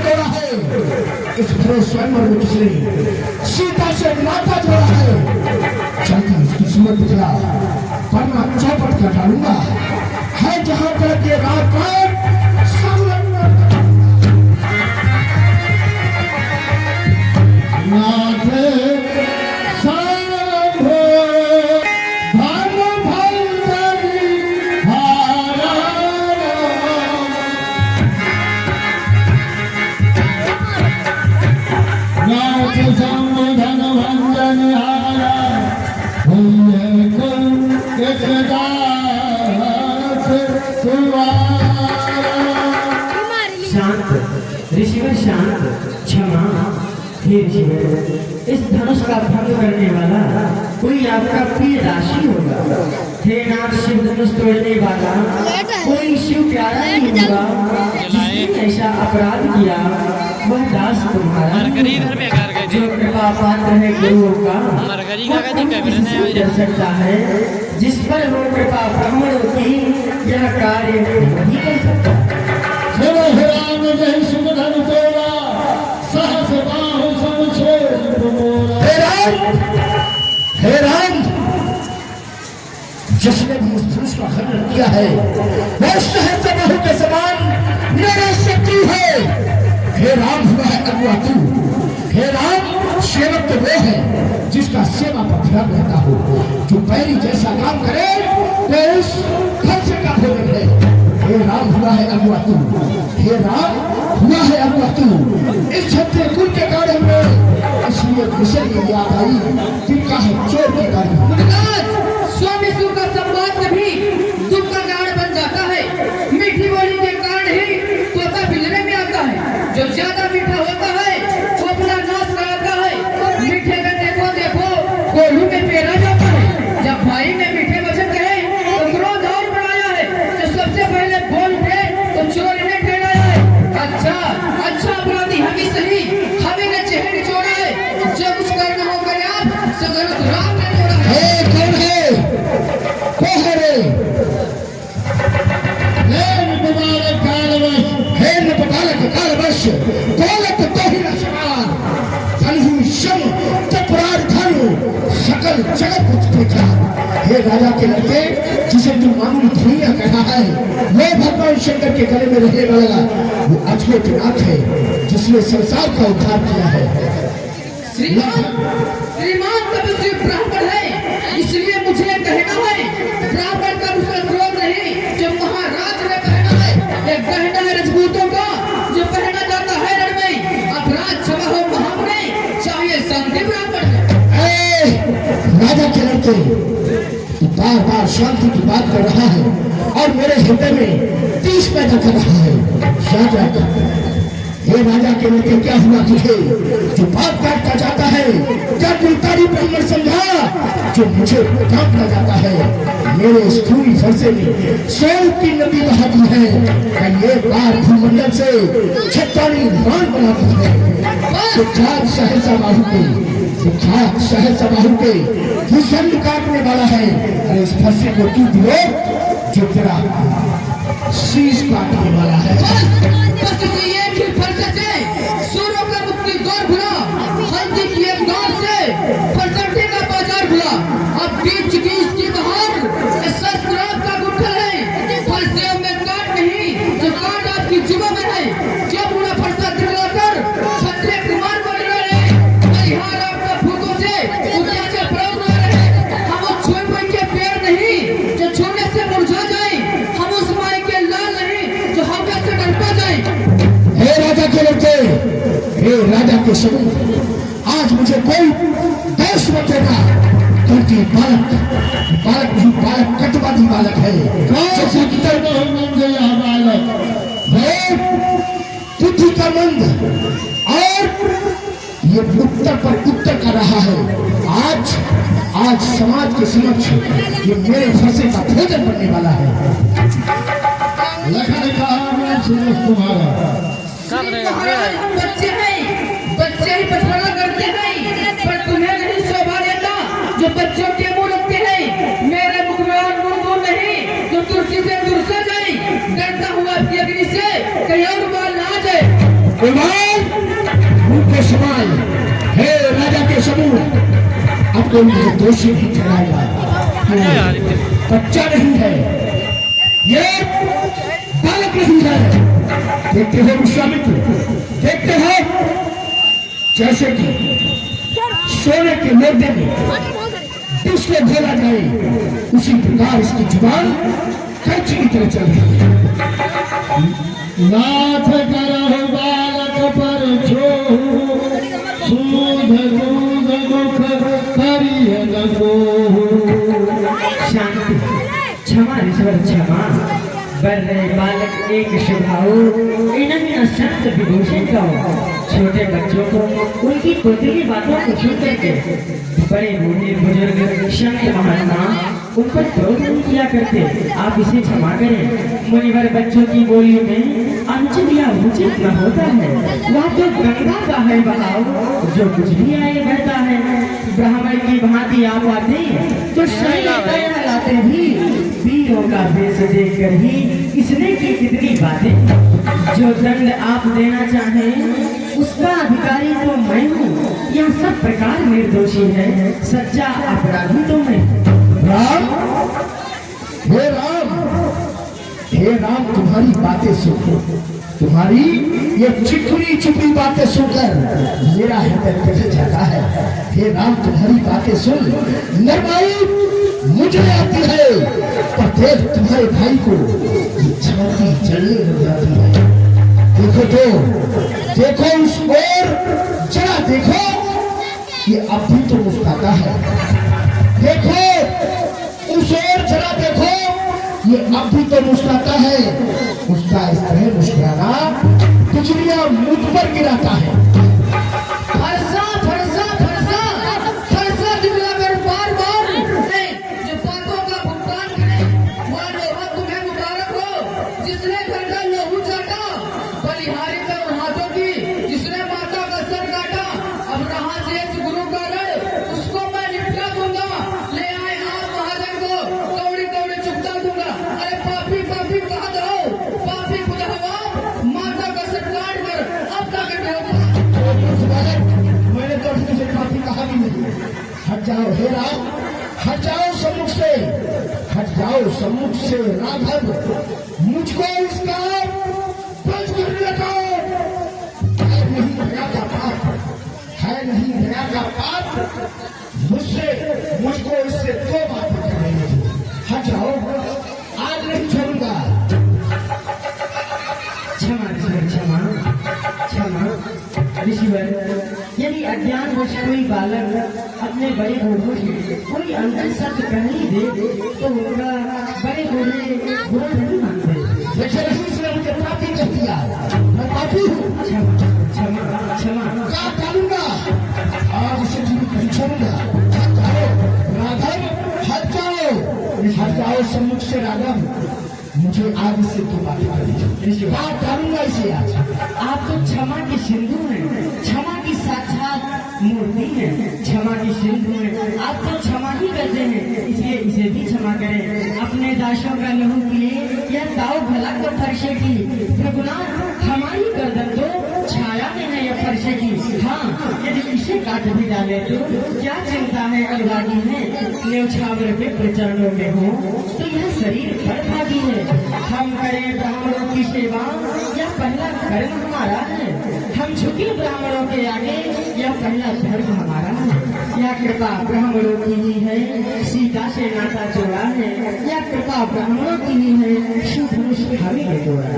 जोड़ा है, इस भरे स्वयंवर में किसने सीता से नाता जोड़ा है। चलता इसकी सुमत दिखला, वरना चौपट कर डालूंगा। है जहां तक ये रात ऋषिवर शांत, क्षमा, हे ऋषिवर, इस धनुष का भंग करने वाला कोई आपका प्रिय राशि होगा। हे नाथ, शिव धनुष तोड़ने वाला कोई शिव प्यारा नहीं होगा। जिसने ऐसा अपराध किया वह दास तुम्हारा, जो कृपा पात्र है गुरुओं का, कर सकता है। जिस पर वो कृपा ब्राह्मणों की, यह कार्य नहीं कर सकता। हे राम, जिसने भी उस धनुष का खंडन किया है वह सहस्त्र बाहु के समान मेरा शत्रु है। हे राम, हुआ है अगुआ तू। हे राम, सेवक तो वो है जिसका सेवा पर ध्यान रहता हो, जो पैरी जैसा काम करे तो उस खर्चे का भोजन है। हे राम, हुआ है अगुआ तू। हे राम, हुआ है अगुआ तू। इस क्षत्रिय कुल के गाड़े में इसलिए विषय की याद आई, जिनका है चोर की गाड़ी। स्वामी शिव का संवाद भी दुख का कारण बन जाता है। मीठी बोली के कारण ही तोता बिलने में आता है। जो ज्यादा मीठा होता है वो अपना नाश कराता है। मीठे में देखो कोल्हू में पेरा जाता है। जब भाई ने मीठे वचन कहे तो क्रोध और बढ़ाया है। जो सबसे पहले बोल थे तो चोर ने ठहराया है। अच्छा अपराधी हम ही सही, हमें ने चेहरे निचोड़ा है। जो कुछ करना हो करे आप, सगर राम ने जोड़ा है। कौन है? कौन है रे? कालवश दौलत तो ही नशवान, धनु शम चपरार धनु सकल जगत कुछ देखा। हे राजा के लड़के, जिसे तुम मामूली धुइया कहना है, वो भगवान शंकर के गले में रहने वाला वो अजमेर नाथ है, जिसने संसार का उद्धार किया है। श्रीमान तपस्वी ब्राह्मण है, इसलिए मुझे कहना है। ब्राह्मण का दूसरा क्रोध नहीं, जो महाराज ने कहना है। एक गहना है रजपूतों का, जो पहना जाता है रण में। अपराध क्षमा हो महामने, चाहिए शांति ब्राह्मण। राजा के लड़के, तू बार बार शांति की बात कर रहा है और मेरे हृदय में तीस पैदा कर रहा है। याद रख, हे राजा के लड़के, क्या हुआ तुझे जो बात काटता जाता है? क्या गुलतारी ब्राह्मण समझा जो मुझे काटता जाता है? मेरे स्थूल फरसे में सोल की नदी बहा दी है। ये बार भूमंडल से छत्तानी मान बना दी है। विख्यात सहसा बाहु के भूषण काटने वाला है। अरे इस फरसे को तू दिलो जो तेरा शीश काटने वाला है। सूरों का मुक्ति द्वार खुला, हल्दी की एक गांव से फरसटे का बाजार खुला। अब बीच चुकी इसकी बहार, शस्त्र का गुत्थल है। फरसे में काट नहीं, जो काट आपकी जुबा में है। जो पूरा फरसा दिखलाकर क्षत्रिय कुमार बन रहे, परिहार आपका फूकों से उद्याचे प्रौढ़ रहे। हम छुए हुए के पेड़ नहीं, जो छूने से मुरझा जाए। हम उस माई के लाल नहीं, जो हवा से डरता जाए। हे राजा के लड़के, हे राजा के सपूत, आज मुझे कोई दोष मत देना, क्योंकि बालक नहीं, बालक कटवादी बालक है। बुद्धि का मंद और ये उत्तर पर उत्तर कर रहा है। आज समाज के समक्ष ये मेरे फंसे का भोजन बनने वाला है। तुम्हारा बच्चे ही पछवाड़ा करते हैं, पर तुम्हें नहीं शोभा देता जो बच्चों के मुंह लगते हैं। मेरे मुख में दूर नहीं, जो तुलसी से दूर से जाए। डरता हुआ अग्नि से कहीं और बाल ना आ जाए। मुंह के सवाल हे राजा के समूह, अब कोई मुझे दोषी नहीं ठहराएगा। बच्चा नहीं है, ये बालक नहीं है। देखते हो विश्वामित्र, देखते हो जैसे कि सोने के लोटे में उसको घोला जाए, उसी प्रकार इसकी जुबान कैंची की तरह चल रही है। नाथ करहु बालक पर छोहु, सूध दूध मुख करिय न कोहु। शांति, क्षमा ईश्वर क्षमा। बर्रे बालक एक शुभाऊ, इन्हें संत विभूषण कहो। छोटे बच्चों को उनकी पुत्री बातों को सुन करके बड़े बूढ़े बुजुर्ग संत महात्मा उन पर क्रोध नहीं किया करते। आप इसे क्षमा करें। मुनिवर बच्चों की बोली में अनुचित या उचित न होता है। वह तो गंगा का है बहाव, जो कुछ भी आए बहता है। ब्राह्मण की भांति आप आते तो शैल लाते ही, वीरों का भेष देख कर ही इसने की कितनी बातें। जो दंड आप देना चाहें उसका अधिकारी तो मैं हूँ। यह सब प्रकार निर्दोषी है, सच्चा अपराधी तो मैं। राम, हे राम, हे राम, तुम्हारी बातें सुन, तुम्हारी ये चिकनी चुपी बातें सुनकर मेरा हृदय पिघल जाता है। हे राम, तुम्हारी बातें सुन नरमाई मुझे आती है, पर देख तुम्हारे भाई को छाती जलने लग जाती है। देखो तो, देखो उस ओर जरा देखो, ये अब भी तो मुस्कुराता है। देखो उस ओर जरा देखो, ये अब भी तो मुस्कुराता है। उसका इस तरह मुस्कुराना बिजलियां मुझ पर गिराता है। फरसा फरसा फरसा फरसा दिखलाकर बार बार जो पापों का भुगतान करे, वह लोहा तुम्हें मुबारक हो जिसने घर का लहू चाटा, बलिहारी का उन हाथों की जिसने माता का सर काटा। अब रहा शेष गुरु का रण, उसको मैं निपटा दूंगा। ले आए आप महाजन को, कौड़ी कौड़ी चुकता दूंगा। अरे पापी पापी कहा दो, पापी खुदावा, माता का सर काट कर अब तक मैंने तो तुझे काफी कहा भी नहीं। हट जाओ हे राम, हट जाओ सम्मुख से, हट जाओ सम्मुख से राघव। मुझको इसका बच करने का है नहीं दया का पाप, है नहीं दया का पाप। मुझको इससे दो बातें करनी है। हट जाओ, आज नहीं छोड़ूंगा। क्षमा ईश्वर क्षमा क्षमा। ऋषिवर, यदि अज्ञानवश कोई बालक अपने बड़े बूढ़ों से कोई अंतर शब्द कह ही दे तो उनका बड़े बूढ़े बुरा नहीं मानते। देखिए इसने मुझे पापी कह दिया, मैं पापी हूँ। क्षमा क्षमा क्षमा। क्या करूंगा आज इसे जीवित नहीं छोड़ूंगा। हट जाओ राघव, हट जाओ, हट जाओ सम्मुख से राघव। मुझे आज इससे दो बातें करनी। क्या करूंगा इसे आज। आप तो क्षमा की सिंधु हैं, क्षमा की साक्षात मूर्ति है। क्षमा की सिंधु है, आप तो क्षमा ही करते हैं, इसलिए इसे भी क्षमा करें। अपने दासों का लहू पिए या दाव भला को फर्शे की, रघुनाथ हमारी गर्दन तो छाया में है यह फर्शे की। हाँ, यदि इसे काट भी डाले तो क्या चिंता है, अनुरागी है। न्यौछावर के प्रचरणों में हो तो यह शरीर बड़भागी है। हम करें ब्राह्मणों की सेवा, यह पहला कर्म हमारा है। हम झुके ब्राह्मणों के आगे, यह पहला धर्म हमारा है। यह कृपा ब्राह्मणों की ही है, सीता से नाता जोड़ा है। यह कृपा ब्राह्मणों की ही है, शिवधनुष हमें ने जोड़ा।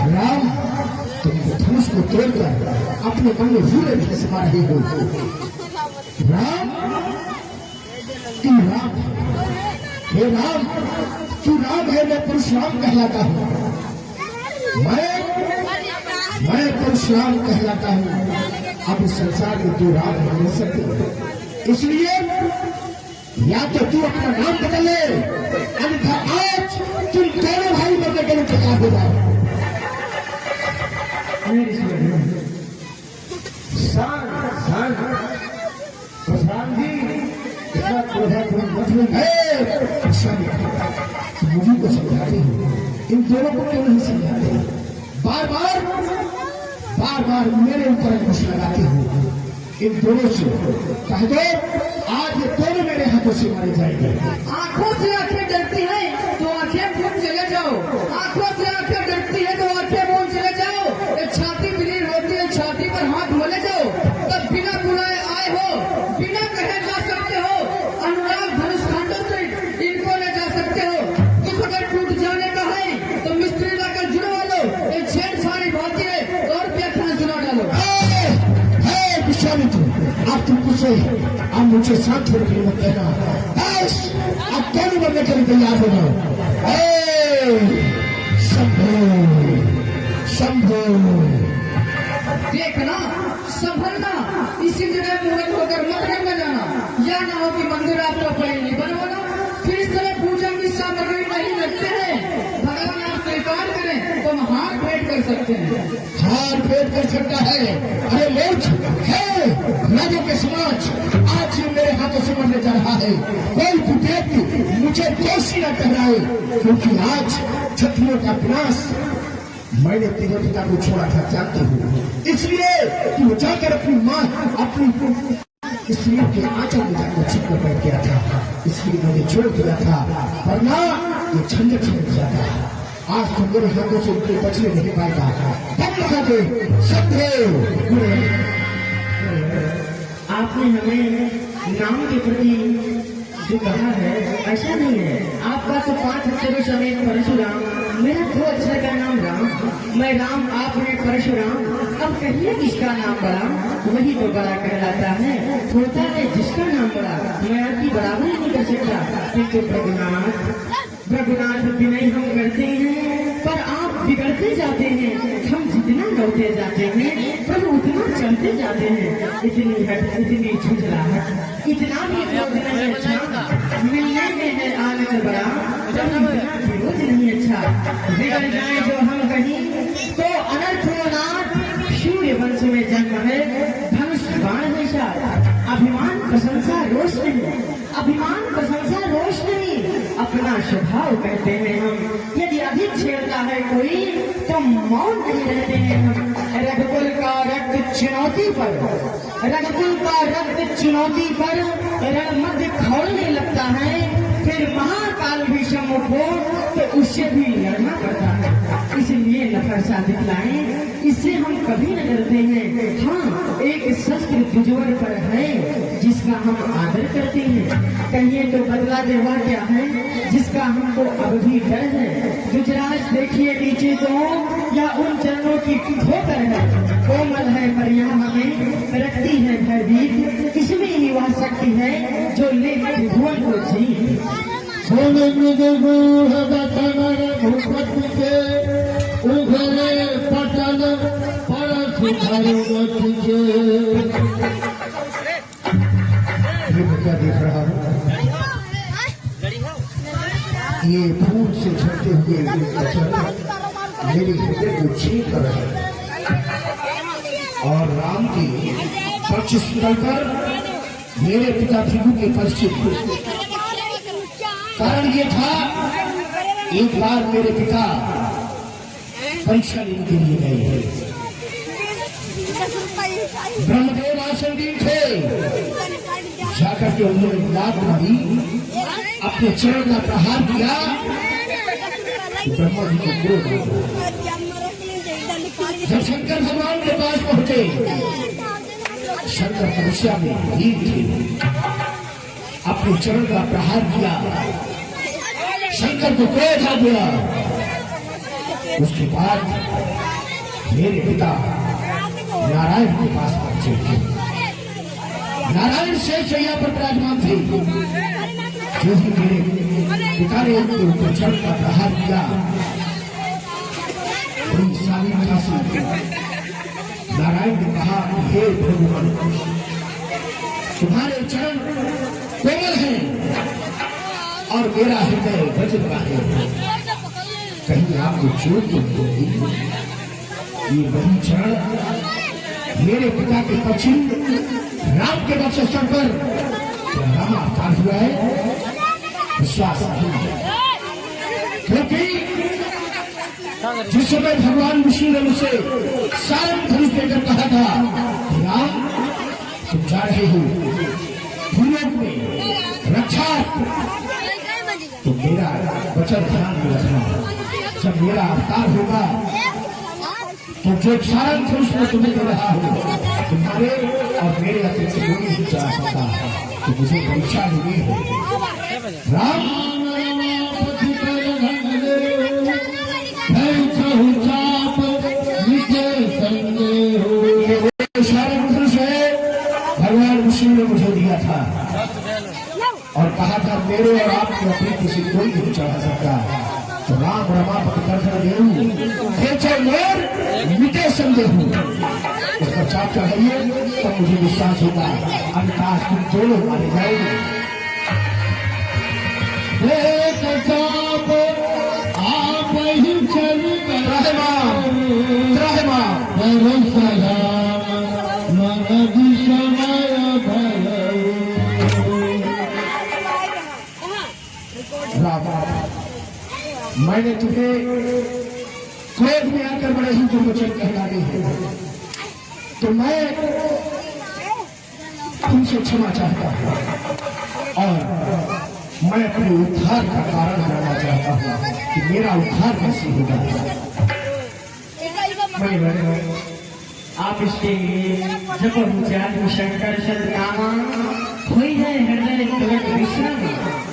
राम, तुम धनुष को तोड़कर अपने मन में हीरे भी समा रहे हो। राम, तू राम हे राम, तू राम है, मैं परशुराम कहलाता हूँ। मैं परशुराम कहलाता हूँ। अब इस संसार में तू राम नहीं हो सकते, इसलिए या तो तू अपना नाम बदल ले, अन्यथा आज तुम दोनों भाई मरने के लिए तैयार हो जाओ। मुझे को समझाते हो, इन दोनों को क्यों नहीं समझाते। बार बार बार बार मेरे ऊपर अंकुश लगाते हो। इन दोनों से कह दो आज ये दोनों मेरे हाथों से मारे जाएंगे। आंखों से आंखें डरती हैं तो आंखें मूंद चले जाओ, आंखों से आंखें डरती है तो आंखें मूंद चले जाओ। ये छाती बिलीर होती है, छाती पर हाथ मले जाओ, तब बिना बुलाए आए हो, बिना कहे जा सकते हो। अनुराग धनुष खांडों से इनको ले जा सकते हो। दुख अगर टूट जाने का है तो मिस्त्री लाकर जुड़वा लो। ये छेड़छाड़ी बातें है और व्याख्यान सुना डालो। विश्वामित्र, आप तुम मुझसे आप मुझे साथ छोड़ के मत कहना। बस आप दोनों बनने के लिए तैयार हो जाओ। शंभो शंभो। देखना संभलना, इसी जगह मूर्ख होकर मत में जाना, या ना हो कि मंदिर आपका पहले नहीं बनवाना। फिर इस तरह पूजा की सामग्री नहीं लगते हैं। भगवान आप स्वीकार करें तो हम हाथ भेंट कर सकते हैं। हाथ भेंट कर सकता है? अरे मूर्ख है राजा के समाज, आज ये मेरे हाथों से मरने जा रहा है। कोई भी व्यक्ति मुझे दोषी न ठहराए, क्योंकि आज क्षत्रियों का विनाश मैंने तेरे पिता को छोड़ा था, जानते हो। इसलिए कि वो जाकर अपनी माँ अपनी स्त्रियों के आंचल में जाकर छिप कर बैठ गया था, इसलिए मैंने छोड़ दिया था, वरना ये झंझट छिप जाता। आज तो मेरे हाथों से उनके बचने नहीं पाएगा। तब लगा दे आपने हमें नाम के प्रति जो कहा है ऐसा नहीं है। आपका तो 5 अक्षरों समेत परशुराम, मेरा 2 अक्षर का नाम राम। मैं राम, आपने परशुराम। अब कहिए किसका नाम बड़ा, वही तो बड़ा कहलाता है। होता है जिसका नाम बड़ा, मैं आपकी बराबरी नहीं कर सकता। किंतु रघुनाथ विनय हम करते हैं, पर आप बिगड़ते जाते हैं। हम जितना लौटे जाते हैं पर उतना चलते जाते हैं। इतनी हट, इतनी झुझलाहट, इतना भी विरोध नहीं अच्छा। मिलने में है आनंद बड़ा, जब इतना विरोध नहीं अच्छा। बिगड़ जाए जो हम कहीं तो अनर्थ हो नाथ। सूर्य वंश में जन्म है, धनुष बाण जैसा। अभिमान प्रशंसा रोष नहीं, अभिमान प्रशंसा रोष नहीं, अपना स्वभाव कहते हैं हम। यदि अधिक छेड़ता है कोई तो मौन नहीं रहते हैं हम। रघुकुल का रक्त चुनौती पर, रघुकुल का रक्त चुनौती पर रणमध्य खौलने लगता है। फिर महाकाल भी सम्मुख हो तो उससे भी लड़ना पड़ता है। इसलिए नफरसा दिखलाएं, इससे हम कभी न डरते हैं। हाँ, एक शस्त्र दुजवर पर है जिसका हम आदर करते हैं। कहिए तो बदला देवा क्या है जिसका हमको अब भी डर है। गुजरात देखिए नीचे तो या उन चरणों की ठोकर है। कोमल है परिया हमें रखती है भयभीत, इसमें ही वह शक्ति है जो ले त्रिभुवन को जीत। भूपति के उघरे पटल परस क्या देख रहा हूँ? ये फूल से झड़ते हुए मेरे हृदय को छीन कर रहे हैं। और राम के पक्ष स्थल पर मेरे पिता भृगु के परिचित कारण ये था, एक बार मेरे पिता परीक्षा लेने के लिए गए। ब्रह्मदेव आसनदीन थे, जाकर के उन्होंने लात मारी, अपने चरण का प्रहार किया, ब्रह्मा जी को क्रोध आ गया। जब शंकर भगवान के पास पहुंचे, शंकर तपस्या में लीन थे, अपने चरण का प्रहार किया, शंकर को क्रोध आ गया। उसके बाद मेरे पिता नारायण के पास पहुंचे। नारायण शेषैया पर विराजमान थे। जो ही मेरे पिता ने उनके ऊपर चरण का प्रहार किया, बड़ी सारी खांसी। नारायण ने कहा, हे भगवान, तुम्हारे चरण कोमल हैं और मेरा हृदय वज्र का है, कहीं आपको चोट तो नहीं होगी। ये वही चरण मेरे पिता के पश्चिम राम के वक्षस्थल पर राम अवतार हुआ है, विश्वास नहीं, क्योंकि जिस समय भगवान विष्णु ने मुझसे सारंग धनुष कर कहा था कि राम तुम जा रहे हो भूलोक में रक्षा, तो मेरा वचन ध्यान में रखना। जब मेरा अवतार होगा तो जो सारंग थे उसमें तुम्हें दे रहा हूँ, तुम्हारे और मेरे अतिरिक्त कोई नहीं जा सकता। तो मुझे परीक्षा मिली है राम। भगवान विष्णु ने मुझे दिया था और कहा था मेरे और आपके अपने किसी कोई नहीं चढ़ा सकता। तो राम रमापति कर देव मोर मिटे संदेह उस पर चाप चढ़ाइए तो मुझे विश्वास होगा। अविकाश तुम दोनों मारे जाओगे। आप ही चल मैंने तुम्हें क्रोध में आकर बड़े ही दुर्वचन कहला दी है, तो मैं तुमसे क्षमा चाहता हूँ और मैं अपने उद्धार का कारण जानना चाहता हूँ कि मेरा उद्धार कैसे होगा। आप इसके जब उच्चार शंकर शतनामा खोई है हृदय तुरंत विश्राम।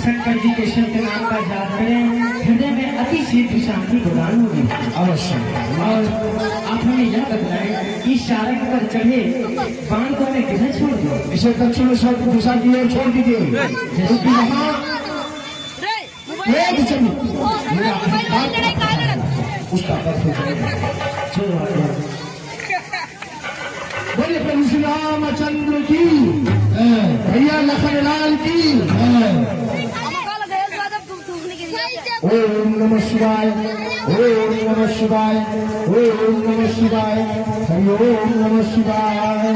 शंकर जी के शब्द नाम का जाप करें, हृदय में अति शीघ्र शांति प्रदान होगी अवश्य। और आप हमें यह बताएं कि शारक पर चढ़े बाण को हमें किधर छोड़ दो? इसे दक्षिण दिशा की ओर छोड़ दीजिए। क्योंकि वहाँ वेद चंद्र मेरा अहंकार उसका अर्थ हो जाएगा। बोले प्रभु श्री रामचंद्र की, भैया लखन लाल की। ओम नमः शिवाय, ओम नमः शिवाय, ओम नमः शिवाय, हरि ओम नमः शिवाय।